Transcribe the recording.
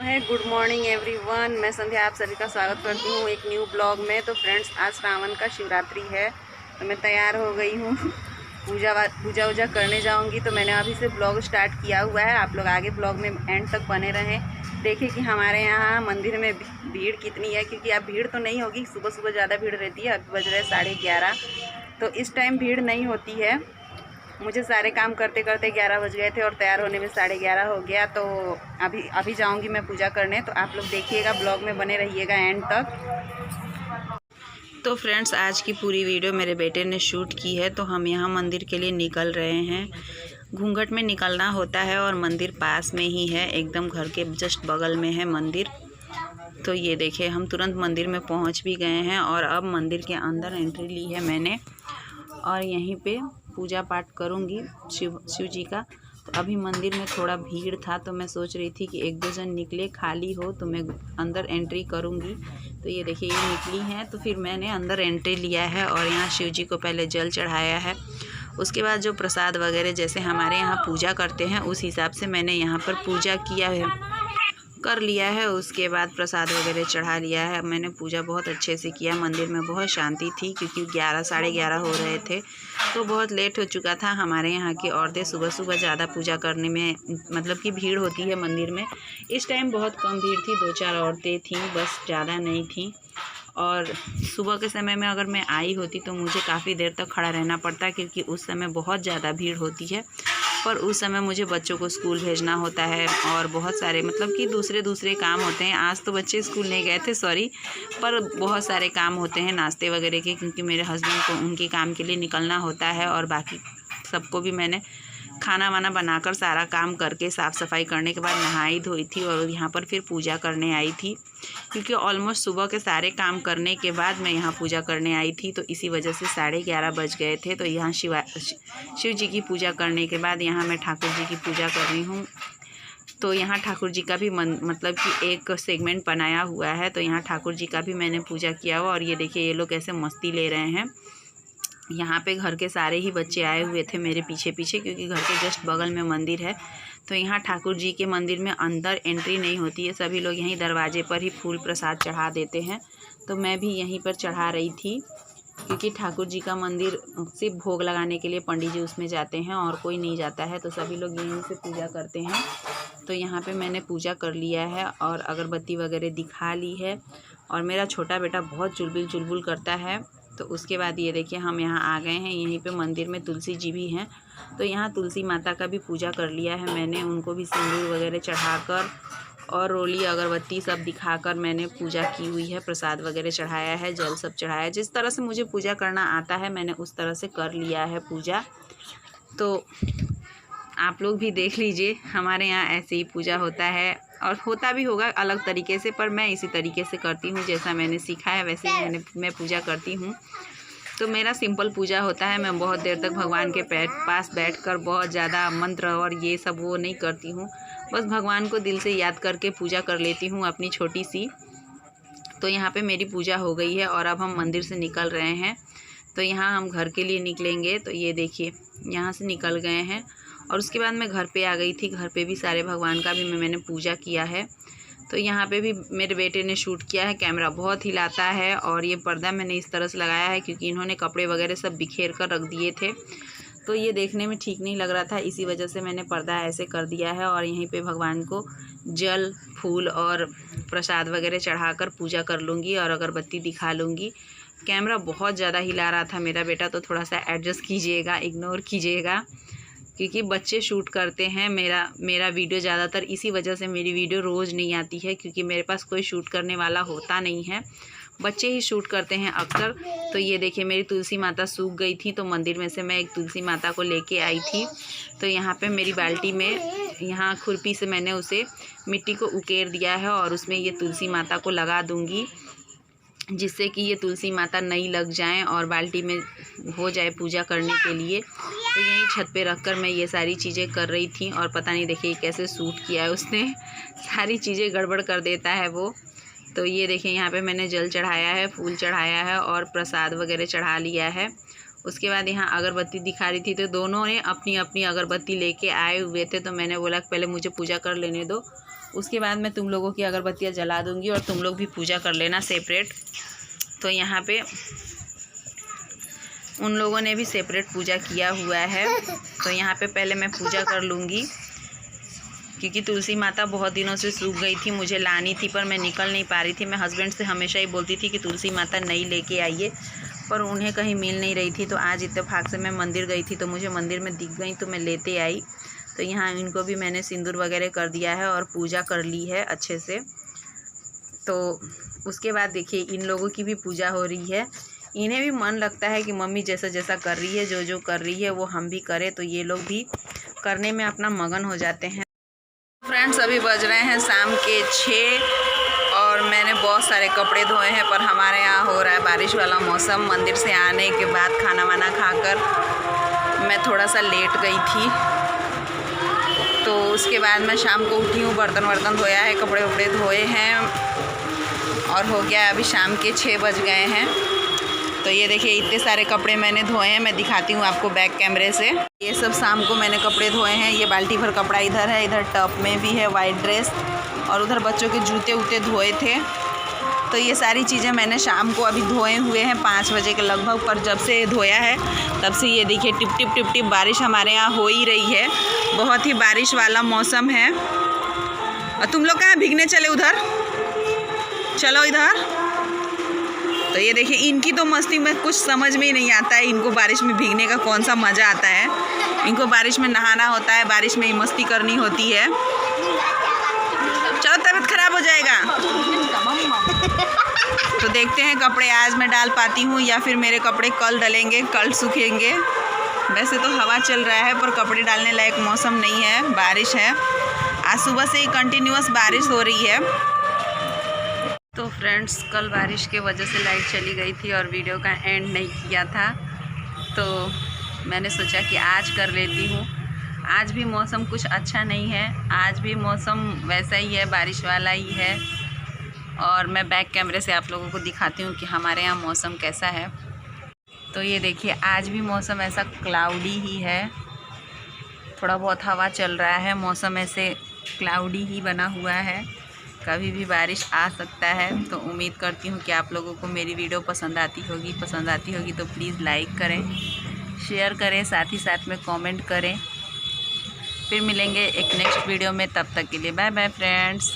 है good morning everyone. मैं संध्या आप सभी का स्वागत करती हूँ एक न्यू ब्लॉग में। तो फ्रेंड्स, आज श्रावण का शिवरात्रि है तो मैं तैयार हो गई हूँ। पूजा वूजा करने जाऊँगी। तो मैंने अभी से ब्लॉग स्टार्ट किया हुआ है। आप लोग आगे ब्लॉग में एंड तक बने रहें। देखिए कि हमारे यहाँ मंदिर में भीड़ कितनी है, क्योंकि अब भीड़ तो नहीं होगी। सुबह सुबह ज़्यादा भीड़ रहती है। अभी बज रहे 11:30, तो इस टाइम भीड़ नहीं होती है। मुझे सारे काम करते करते 11 बज गए थे और तैयार होने में 11:30 हो गया। तो अभी जाऊंगी मैं पूजा करने। तो आप लोग देखिएगा, ब्लॉग में बने रहिएगा एंड तक। तो फ्रेंड्स, आज की पूरी वीडियो मेरे बेटे ने शूट की है। तो हम यहाँ मंदिर के लिए निकल रहे हैं। घूंघट में निकलना होता है और मंदिर पास में ही है, एकदम घर के जस्ट बगल में है मंदिर। तो ये देखिए, हम तुरंत मंदिर में पहुँच भी गए हैं और अब मंदिर के अंदर एंट्री ली है मैंने, और यहीं पे पूजा पाठ करूँगी शिव जी का। तो अभी मंदिर में थोड़ा भीड़ था, तो मैं सोच रही थी कि एक दो जन निकले खाली हो तो मैं अंदर एंट्री करूँगी। तो ये देखिए, ये निकली हैं। तो फिर मैंने अंदर एंट्री लिया है और यहाँ शिव जी को पहले जल चढ़ाया है। उसके बाद जो प्रसाद वगैरह जैसे हमारे यहाँ पूजा करते हैं उस हिसाब से मैंने यहाँ पर पूजा कर लिया है। उसके बाद प्रसाद वगैरह चढ़ा लिया है। मैंने पूजा बहुत अच्छे से किया। मंदिर में बहुत शांति थी, क्योंकि 11 11:30 हो रहे थे, तो बहुत लेट हो चुका था। हमारे यहाँ की औरतें सुबह सुबह ज़्यादा पूजा करने में मतलब कि भीड़ होती है मंदिर में। इस टाइम बहुत कम भीड़ थी, 2-4 औरतें थीं बस, ज़्यादा नहीं थीं। और सुबह के समय में अगर मैं आई होती तो मुझे काफ़ी देर तक खड़ा रहना पड़ता, क्योंकि उस समय बहुत ज़्यादा भीड़ होती है। पर उस समय मुझे बच्चों को स्कूल भेजना होता है और बहुत सारे मतलब कि दूसरे काम होते हैं। आज तो बच्चे स्कूल नहीं गए थे, सॉरी, पर बहुत सारे काम होते हैं नाश्ते वगैरह के, क्योंकि मेरे हस्बैंड को उनके काम के लिए निकलना होता है। और बाकी सबको भी मैंने खाना वाना बनाकर सारा काम करके साफ़ सफाई करने के बाद नहाई धोई थी और यहाँ पर फिर पूजा करने आई थी, क्योंकि ऑलमोस्ट सुबह के सारे काम करने के बाद मैं यहाँ पूजा करने आई थी। तो इसी वजह से 11:30 बज गए थे। तो यहाँ शिव जी की पूजा करने के बाद यहाँ मैं ठाकुर जी की पूजा कर रही हूँ। तो यहाँ ठाकुर जी का भी मतलब कि एक सेगमेंट बनाया हुआ है। तो यहाँ ठाकुर जी का भी मैंने पूजा किया हुआ। और ये देखिए, ये लोग कैसे मस्ती ले रहे हैं। यहाँ पे घर के सारे ही बच्चे आए हुए थे मेरे पीछे पीछे, क्योंकि घर के जस्ट बगल में मंदिर है। तो यहाँ ठाकुर जी के मंदिर में अंदर एंट्री नहीं होती है, सभी लोग यहीं दरवाजे पर ही फूल प्रसाद चढ़ा देते हैं। तो मैं भी यहीं पर चढ़ा रही थी, क्योंकि ठाकुर जी का मंदिर सिर्फ भोग लगाने के लिए पंडित जी उसमें जाते हैं और कोई नहीं जाता है। तो सभी लोग यहीं से पूजा करते हैं। तो यहाँ पे मैंने पूजा कर लिया है और अगरबत्ती वगैरह दिखा ली है। और मेरा छोटा बेटा बहुत चुलबुल चुलबुल करता है। तो उसके बाद ये देखिए, हम यहाँ आ गए हैं। यहीं पे मंदिर में तुलसी जी भी हैं। तो यहाँ तुलसी माता का भी पूजा कर लिया है मैंने। उनको भी सिंदूर वगैरह चढ़ाकर और रोली अगरबत्ती सब दिखाकर मैंने पूजा की हुई है। प्रसाद वगैरह चढ़ाया है, जल सब चढ़ाया है। जिस तरह से मुझे पूजा करना आता है मैंने उस तरह से कर लिया है पूजा। तो आप लोग भी देख लीजिए, हमारे यहाँ ऐसे ही पूजा होता है और होता भी होगा अलग तरीके से, पर मैं इसी तरीके से करती हूँ। जैसा मैंने सीखा है वैसे ही मैं पूजा करती हूँ। तो मेरा सिंपल पूजा होता है। मैं बहुत देर तक भगवान के पास बैठकर बहुत ज़्यादा मंत्र और ये सब वो नहीं करती हूँ। बस भगवान को दिल से याद करके पूजा कर लेती हूँ अपनी छोटी सी। तो यहाँ पे मेरी पूजा हो गई है और अब हम मंदिर से निकल रहे हैं। तो यहाँ हम घर के लिए निकलेंगे। तो ये देखिए, यहाँ से निकल गए हैं और उसके बाद मैं घर पे आ गई थी। घर पे भी सारे भगवान का भी मैंने पूजा किया है। तो यहाँ पे भी मेरे बेटे ने शूट किया है। कैमरा बहुत हिलाता है और ये पर्दा मैंने इस तरह से लगाया है, क्योंकि इन्होंने कपड़े वगैरह सब बिखेर कर रख दिए थे। तो ये देखने में ठीक नहीं लग रहा था, इसी वजह से मैंने पर्दा ऐसे कर दिया है। और यहीं पे भगवान को जल फूल और प्रसाद वगैरह चढ़ाकर पूजा कर लूँगी और अगरबत्ती दिखा लूँगी। कैमरा बहुत ज़्यादा हिला रहा था मेरा बेटा, तो थोड़ा सा एडजस्ट कीजिएगा, इग्नोर कीजिएगा, क्योंकि बच्चे शूट करते हैं मेरा वीडियो ज़्यादातर। इसी वजह से मेरी वीडियो रोज़ नहीं आती है, क्योंकि मेरे पास कोई शूट करने वाला होता नहीं है, बच्चे ही शूट करते हैं अक्सर। तो ये देखिए, मेरी तुलसी माता सूख गई थी, तो मंदिर में से मैं एक तुलसी माता को लेके आई थी। तो यहाँ पे मेरी बाल्टी में यहाँ खुरपी से मैंने उसे मिट्टी को उकेर दिया है और उसमें ये तुलसी माता को लगा दूँगी, जिससे कि ये तुलसी माता नई लग जाएं और बाल्टी में हो जाए पूजा करने के लिए। तो यहीं छत पे रखकर मैं ये सारी चीज़ें कर रही थी। और पता नहीं देखिए कैसे सूट किया है उसने, सारी चीज़ें गड़बड़ कर देता है वो। तो ये देखिए, यहाँ पे मैंने जल चढ़ाया है, फूल चढ़ाया है और प्रसाद वगैरह चढ़ा लिया है। उसके बाद यहाँ अगरबत्ती दिखा रही थी, तो दोनों ने अपनी अपनी अगरबत्ती लेके आए हुए थे। तो मैंने बोला पहले मुझे पूजा कर लेने दो, उसके बाद मैं तुम लोगों की अगरबत्तियाँ जला दूँगी और तुम लोग भी पूजा कर लेना सेपरेट। तो यहाँ पे उन लोगों ने भी सेपरेट पूजा किया हुआ है। तो यहाँ पे पहले मैं पूजा कर लूँगी, क्योंकि तुलसी माता बहुत दिनों से सूख गई थी, मुझे लानी थी पर मैं निकल नहीं पा रही थी। मैं हस्बैंड से हमेशा ही बोलती थी कि तुलसी माता नहीं लेके आइए, पर उन्हें कहीं मिल नहीं रही थी। तो आज इत्तेफाक से मैं मंदिर गई थी, तो मुझे मंदिर में दिख गई तो मैं लेते आई। तो यहाँ इनको भी मैंने सिंदूर वगैरह कर दिया है और पूजा कर ली है अच्छे से। तो उसके बाद देखिए इन लोगों की भी पूजा हो रही है। इन्हें भी मन लगता है कि मम्मी जैसा जैसा कर रही है, जो जो कर रही है वो हम भी करें, तो ये लोग भी करने में अपना मगन हो जाते हैं। फ्रेंड्स अभी बज रहे हैं शाम के 6 और मैंने बहुत सारे कपड़े धोए हैं, पर हमारे यहाँ हो रहा है बारिश वाला मौसम। मंदिर से आने के बाद खाना वाना खाकर मैं थोड़ा सा लेट गई थी, तो उसके बाद मैं शाम को उठी हूँ, बर्तन वर्तन धोया है, कपड़े वपड़े धोए हैं और हो गया अभी शाम के 6 बज गए हैं। तो ये देखिए इतने सारे कपड़े मैंने धोए हैं, मैं दिखाती हूँ आपको बैक कैमरे से। ये सब शाम को मैंने कपड़े धोए हैं। ये बाल्टी भर कपड़ा इधर है, इधर टब में भी है वाइट ड्रेस, और उधर बच्चों के जूते वूते धोए थे। तो ये सारी चीज़ें मैंने शाम को अभी धोए हुए हैं 5 बजे के लगभग, पर जब से धोया है तब से ये देखिए टिप टिप बारिश हमारे यहाँ हो ही रही है। बहुत ही बारिश वाला मौसम है। और तुम लोग कहाँ भीगने चले? उधर चलो इधर। तो ये देखिए इनकी तो मस्ती में कुछ समझ में ही नहीं आता है, इनको बारिश में भीगने का कौन सा मज़ा आता है। इनको बारिश में नहाना होता है, बारिश में ही मस्ती करनी होती है। चलो तबीयत खराब हो जाएगा। तो देखते हैं कपड़े आज मैं डाल पाती हूँ या फिर मेरे कपड़े कल डलेंगे, कल सूखेंगे। वैसे तो हवा चल रहा है पर कपड़े डालने लायक मौसम नहीं है, बारिश है। आज सुबह से ही कंटिन्यूअस बारिश हो रही है। तो फ्रेंड्स कल बारिश के वजह से लाइट चली गई थी और वीडियो का एंड नहीं किया था, तो मैंने सोचा कि आज कर लेती हूँ। आज भी मौसम कुछ अच्छा नहीं है, आज भी मौसम वैसा ही है, बारिश वाला ही है। और मैं बैक कैमरे से आप लोगों को दिखाती हूँ कि हमारे यहाँ मौसम कैसा है। तो ये देखिए आज भी मौसम ऐसा क्लाउडी ही है, थोड़ा बहुत हवा चल रहा है, मौसम ऐसे क्लाउडी ही बना हुआ है, कभी भी बारिश आ सकता है। तो उम्मीद करती हूँ कि आप लोगों को मेरी वीडियो पसंद आती होगी तो प्लीज़ लाइक करें, शेयर करें, साथ ही साथ में कमेंट करें। फिर मिलेंगे एक नेक्स्ट वीडियो में, तब तक के लिए बाय बाय फ्रेंड्स।